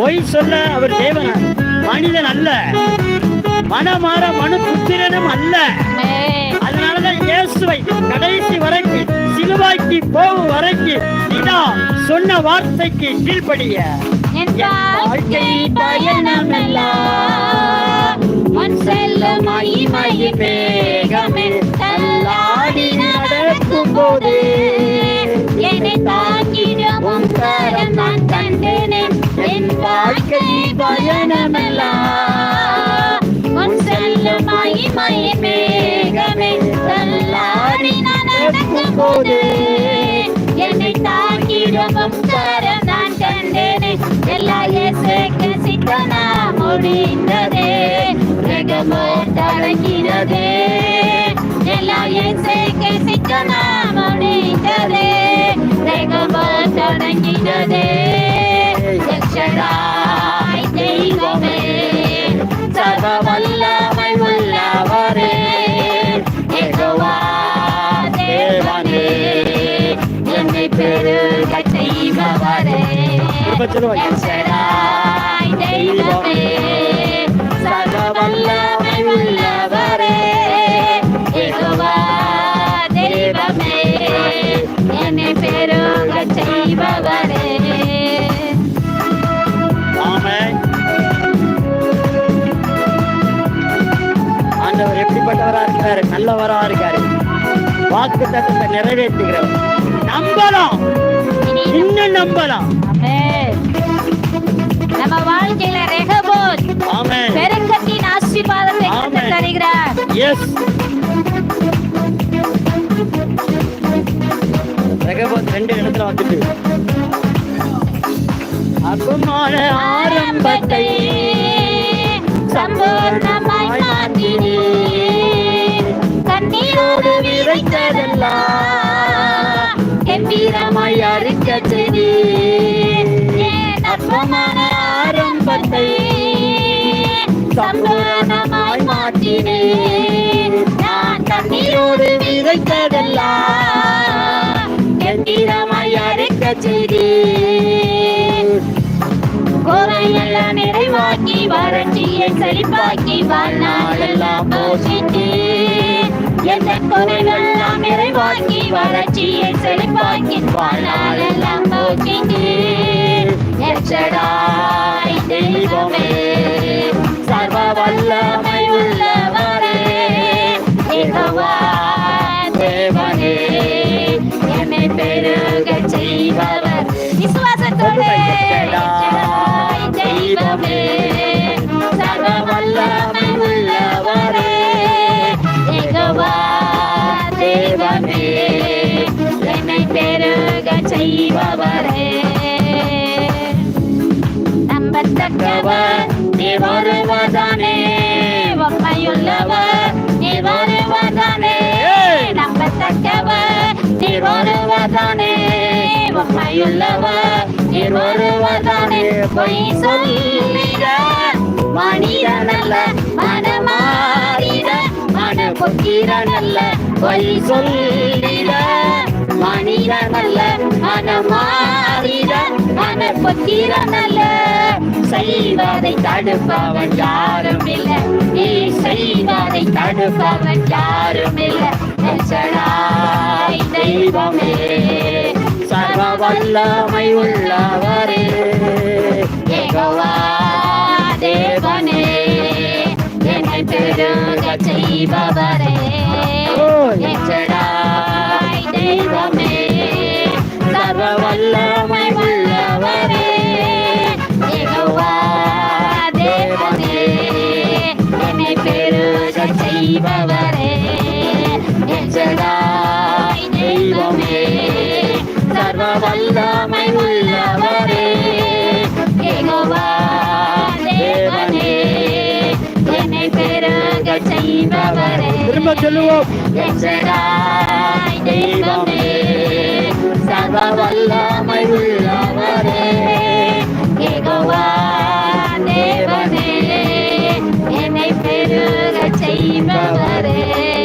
பொய் சொல்ல அவர் தேவன், மனிதன் அல்ல. மனமாற மனு புத்திரனும் அல்ல. அதனாலதான் இயேசுவை கடைசி வரைக்கும் சிலுவைக்கு போகும் வரைக்கும் இதா சொன்ன வார்த்தைக்கு கீழ்ப்படிய வாழ்க்கை பயணமெல்லாம் மண் செல்லும் மகிமையின் வேகமே தள்ளாடி நடக்கும் போது என்னை தாங்கிடும் கரம் நான் கண்டேன். என் வாழ்க்கை பயணமெல்லாம் மண் செல்லும் மகிமையின் வேகமே தள்ளாடி நடக்கும் போது என்னை தாங்கிடும் கரம் நான் கண்டேனே. எல்லா இயேசுவுக்கு சித்தனா முடிந்ததே, ரெகமோர் தொடங்கினதே. எல்லா இயேசுவுக்கு சித்தனா முடிந்ததே, ரெகமோர் தொடங்கினதே. எச்சடாய் தெய்வமே, சர்வ வல்லமை உள்ளவரே, யெகோவா தேவனே, என்னை பெருக செய்பவரே. எச்சடாய் தெய்வமே, சர்வ வல்லமை உள்ளவரே, யெகோவா தேவனே, என்னை பெருக செய்பவரே. ஆண்டவர் எப்படிப்பட்டவரா இருக்கிறாரு? நல்லவரா இருக்காரு. வாக்கு தத்தத்தை நிறைவேற்றுகிறவர். நம்பலாம், இன்னும் நம்பலாம். நம்ம வாழ்க்கையில ரெகோபோத் பெருக்கத்தின் ஆசீர்வாதத்தை தருகிறார். எஸ், ரெகோபோத் 2 இடத்துல வந்துட்டு அப்பமான ஆரம்பத்தை சம்பூர்ணமாய் மாற்றினீர். கண்ணீரோடு விதைத்ததெல்லாம் கம்பீரமாய் அறுக்க செய்தீர். அற்பமான ஆரம்பத்தை சம்பூர்ணமாய் மாற்றினீர். நான் கண்ணீரோடு விதைத்ததெல்லாம் கம்பீரமாய் அறுக்க செய்தீர். கோரையெல்லாம் நிறைவாக்கி வறட்சியை செழிப்பாக்கி வாழ்நாளெல்லாம் போஷித்தீர். எந்த குறைவெல்லாம் நிறைவாக்கி வறட்சியை செழிப்பாக்கி வாழ்நாளெல்லாம் போஷித்தீர். எச்சடாய் தெய்வமே, சர்வ வல்லமை உள்ளவரே, யெகோவா தேவனே, என்னை பெருக செய்பவர். விசுவாசத்தோடு தெய்வமே, சர்வ வல்லமை உள்ளவரே, யெகோவா தேவனே, என்னை பெருக செய்பவரே. நம்பத்தக்கவர் நீர் ஒருவர்தானே, உண்மையுள்ளவர் நீர் ஒருவர்தானே. நம்பத்தக்கவர் நீர் ஒருவர்தானே, உண்மையுள்ளவர் நீர் ஒருவர்தானே. பொய் சொல்லிட மனிதனல்ல, மனமாறிட மனபுத்திரனல்ல. பொய் சொல்லிட மனிதனல்ல, மனமாறிட மனபுத்திரனல்ல. செய்வதை தடுப்பவன் யாரும் இல்லை, நீ செய்வதை தடுப்பவன் யாரும் இல்லை. எச்சடாய் தெய்வமே, சர்வ வல்லமை உள்ளவரே, யெகோவா தேவனே, என்னை பெருக செய்பவரே. எச்சடாய் தெய்வமே, சர்வ வல்லமை உள்ளவரே, யெகோவா தேவனே, என்னை பெருக செய்பவரே. எச்சடாய் தெய்வமே, சர்வ வல்லமை உள்ளவரே, யெகோவா தேவனே, என்னை பெருக செய்பவரே. திரும்ப சொல்லுவோம். எச்சடாய் தெய்வமே, சர்வ வல்லமை உள்ள